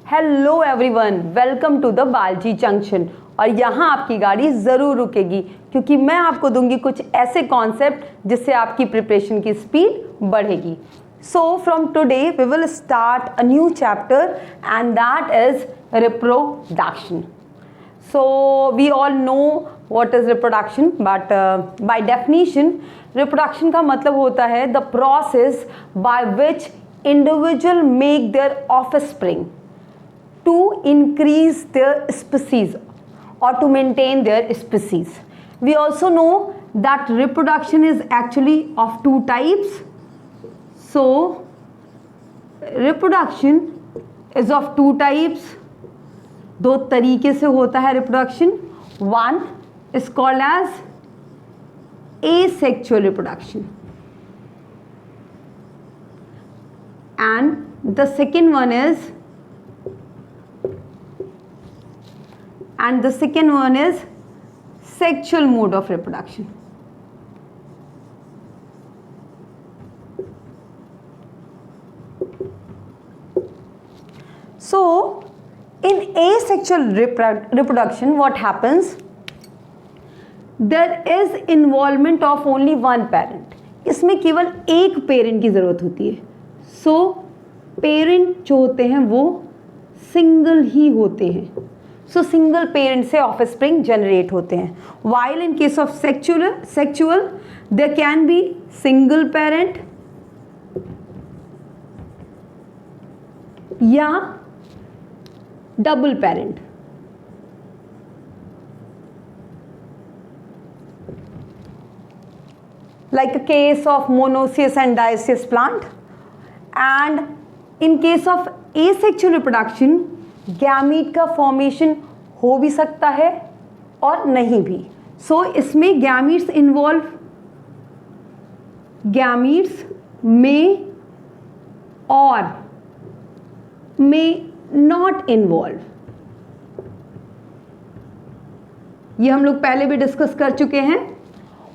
Hello everyone, welcome to the Balaji junction. और यहाँ आपकी गाड़ी ज़रूर रुकेगी क्योंकि मैं आपको दूंगी कुछ ऐसे कॉन्सेप्ट जिससे आपकी प्रिपरेशन की स्पीड बढ़ेगी। So from today we will start a new chapter and that is reproduction. So we all know what is reproduction, but by definition reproduction का मतलब होता है the process by which individual make their offspring to increase their species or to maintain their species. We also know that reproduction is actually of two types. So reproduction is of two types. दो तरीके से होता है reproduction. One is called as asexual reproduction and the second one is sexual mode of reproduction. So in asexual reproduction what happens, there is involvement of only one parent. इसमें केवल एक parent की ज़रूरत होती है. सो पेरेंट जो होते हैं वो सिंगल ही होते हैं. सो सिंगल पेरेंट से ऑफस्प्रिंग जनरेट होते हैं. While in case of sexual there can be single parent या double parent. Like a case of monoecious and dioecious plant. And in case of asexual reproduction gamete का formation हो भी सकता है और नहीं भी. So इसमें gametes involve, gametes may or may not involve. ये हम लोग पहले भी डिस्कस कर चुके हैं.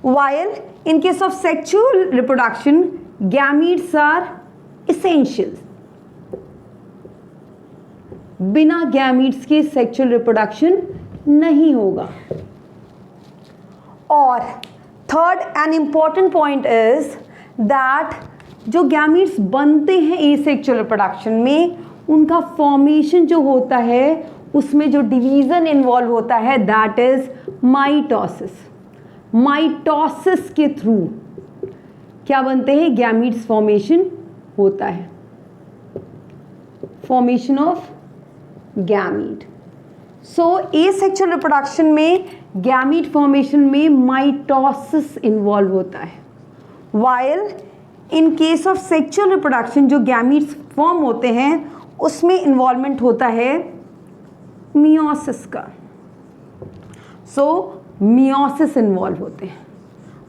While in case of sexual reproduction gametes are essential. बिना गैमीट्स के सेक्सुअल रिप्रोडक्शन नहीं होगा. और third and important point is that जो गैमीट्स बनते हैं एसेक्सुअल रिप्रोडक्शन में उनका फॉर्मेशन जो होता है उसमें जो डिवीज़न इन्वॉल्व होता है दैट इज माइटोसिस. माइटोसिस के थ्रू क्या बनते हैं, गैमीट्स फॉर्मेशन होता है. Formation of gamete. So asexual reproduction में गैमीट फॉर्मेशन में माइटोसिस इन्वॉल्व होता है. While in case of sexual reproduction जो गैमीट्स फॉर्म होते हैं उसमें इन्वॉल्वमेंट होता है मियोसिस का. सो मियोसिस इन्वॉल्व होते हैं.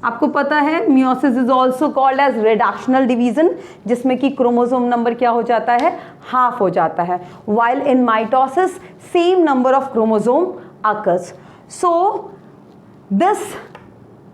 आपको पता है meiosis is also called as reductional division जिसमें कि क्रोमोसोम नंबर क्या हो जाता है, हाफ हो जाता है. While in mitosis same number of chromosome occurs. So this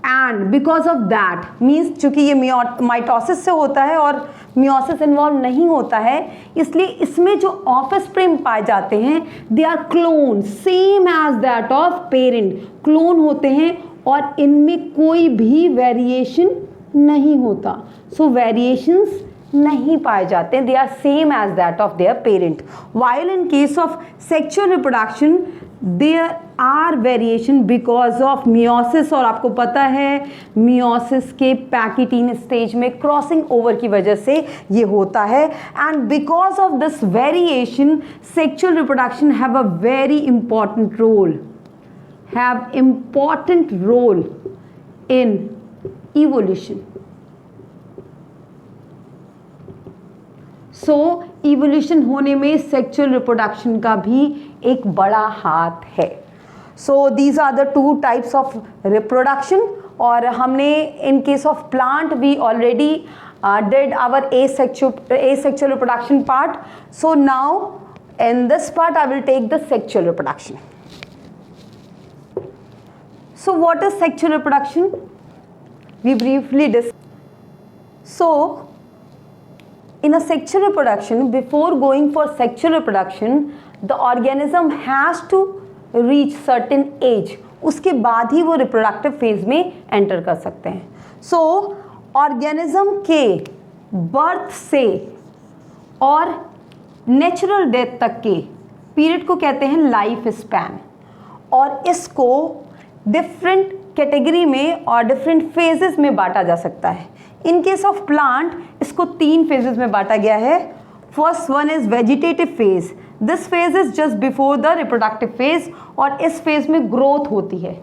and because of that means चूंकि ये माइटोसिस से होता है और मियोसिस इन्वॉल्व नहीं होता है इसलिए इसमें जो ऑफस्प्रिंग पाए जाते हैं they are clone same as that of parent. Clone होते हैं और इनमें कोई भी वेरिएशन नहीं होता. सो वेरिएशंस नहीं पाए जाते, they are same as that of their parent. While in case of sexual reproduction there are variation because of meiosis. और आपको पता है मियोसिस के पैकिटीन स्टेज में क्रॉसिंग ओवर की वजह से ये होता है. And because of this variation sexual reproduction have a very important role in evolution. So evolution होने में सेक्सुअल रिप्रोडक्शन का भी एक बड़ा हाथ है. So these are the two types of reproduction. और हमने in case of plant we already did our asexual reproduction part. So now in this part I will take the sexual reproduction. So what is sexual reproduction? We briefly discussed. So in a sexual reproduction, before going for sexual reproduction, the organism has to reach certain age. उसके बाद ही वो reproductive phase में enter कर सकते हैं. सो organism के birth से और नेचुरल डेथ तक के पीरियड को कहते हैं लाइफ स्पैन, और इसको डिफरेंट कैटेगरी में और डिफरेंट फेजेस में बांटा जा सकता है. इन केस ऑफ प्लांट इसको 3 फेजेस में बांटा गया है. First one is vegetative phase. This phase is just before the reproductive phase, और इस फेज में ग्रोथ होती है.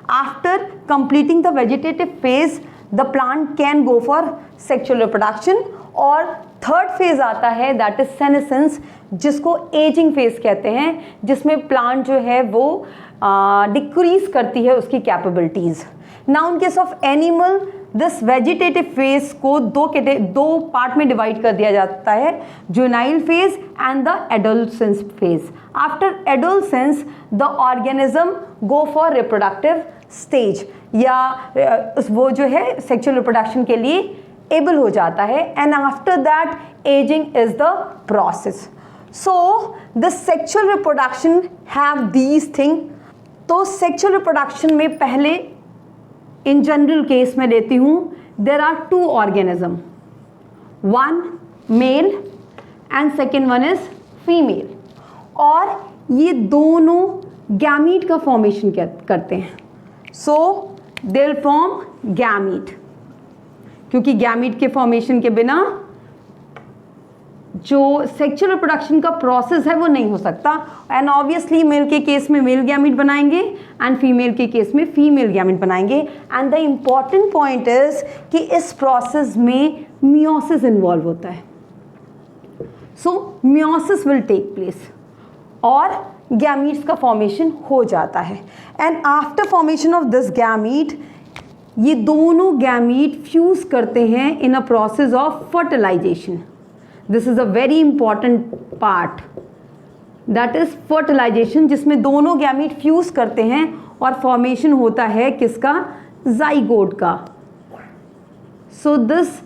After completing the vegetative phase the plant can go for sexual reproduction. और थर्ड फेज आता है दैट इज सेनेसेंस, जिसको ageing phase कहते हैं, जिसमें प्लांट जो है वो डिक्रीज करती है उसकी capabilities. Now in case of animal this vegetative phase को दो पार्ट में डिवाइड कर दिया जाता है, juvenile phase and the adolescence phase. After adolescence the organism go for reproductive stage, या वो जो है सेक्सुअल रिप्रोडक्शन के लिए एबल हो जाता है. And after that ageing is the process. So the sexual reproduction have these thing. तो सेक्सुअल रिप्रोडक्शन में पहले इन जनरल केस में लेती हूँ, there are 2 organism, one male and second one is female, और ये दोनों गैमीट का फॉर्मेशन करते हैं. So they will form gamete, क्योंकि गैमीट के फॉर्मेशन के बिना जो सेक्सुअल रिप्रोडक्शन का प्रोसेस है वो नहीं हो सकता. एंड ऑब्वियसली मेल के केस में मेल गैमीट बनाएंगे एंड फीमेल के केस में फीमेल गैमीट बनाएंगे. And the important point is कि इस प्रोसेस में मियोसिस इन्वॉल्व होता है. So meiosis will take place और गैमीट्स का फॉर्मेशन हो जाता है. And after formation of this gamete, ये दोनों गैमीट फ्यूज करते हैं in a process of fertilization. This is a very important part, that is fertilisation, जिसमें दोनों गैमीट फ्यूज करते हैं और फॉर्मेशन होता है किसका? जाइगोट का. So this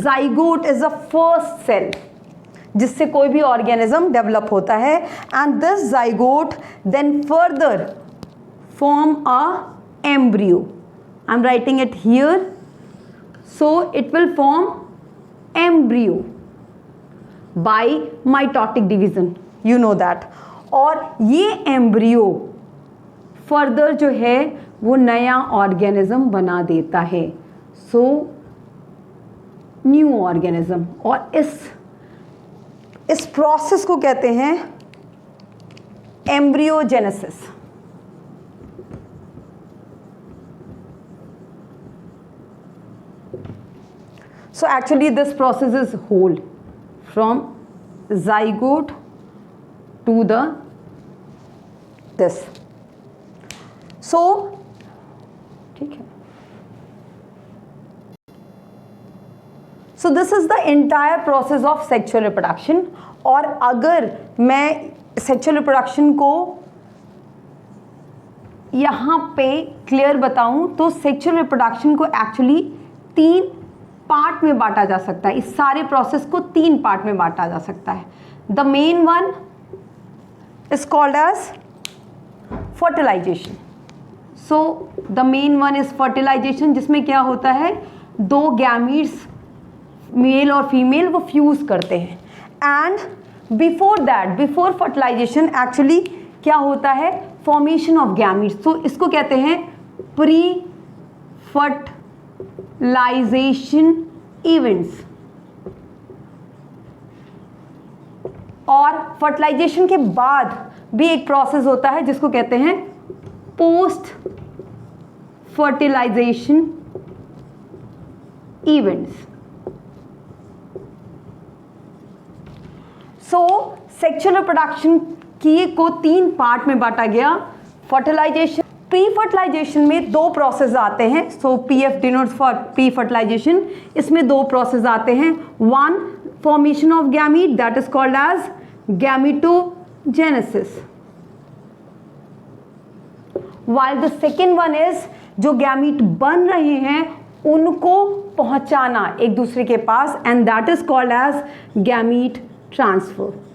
zygote is a first cell जिससे कोई भी ऑर्गेनिज्म डेवलप होता है. And this zygote then further form a embryo. I am writing it here. So it will form embryo by mitotic division, you know that. और ये embryo further जो है वो नया ऑर्गेनिज्म बना देता है. सो न्यू ऑर्गेनिज्म, और इस प्रोसेस को कहते हैं embryogenesis. So actually this process is whole from zygote to this. So ठीक है. So this is the entire process of sexual reproduction. और अगर मैं sexual reproduction को यहाँ पे क्लियर बताऊँ तो sexual reproduction को एक्चुअली 3 पार्ट में बांटा जा सकता है. इस सारे प्रोसेस को 3 पार्ट में बांटा जा सकता है. The main one is called as fertilisation. So the main one is fertilisation, जिसमें क्या होता है, 2 गैमीट्स मेल और फीमेल वो फ्यूज करते हैं. And before that, before fertilisation actually क्या होता है, फॉर्मेशन ऑफ गैमीट्स. तो इसको कहते हैं प्री फर्टिलाइजेशन इवेंट्स. और फर्टिलाइजेशन के बाद भी एक प्रोसेस होता है जिसको कहते हैं post fertilisation events. So sexual reproduction की को 3 पार्ट में बांटा गया. फर्टिलाइजेशन, प्री फर्टिलाइजेशन में 2 प्रोसेस आते हैं. So PF denotes for pre fertilization. इसमें 2 प्रोसेस आते हैं. One, formation of gamete, that is called as gametogenesis, while the second one is जो गैमीट बन रहे हैं उनको पहुंचाना एक दूसरे के पास, and that is called as gamete transfer.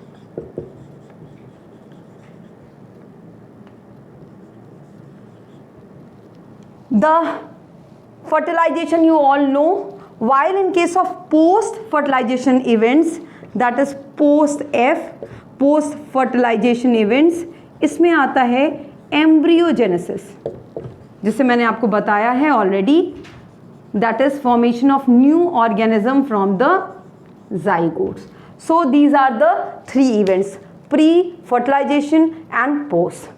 The fertilization you all know, while in case of post fertilization events, that is post F, post fertilization events, इसमें आता है embryogenesis, जिसे मैंने आपको बताया है already, that is formation of new organism from the zygotes. So these are the three events: pre, fertilization and post.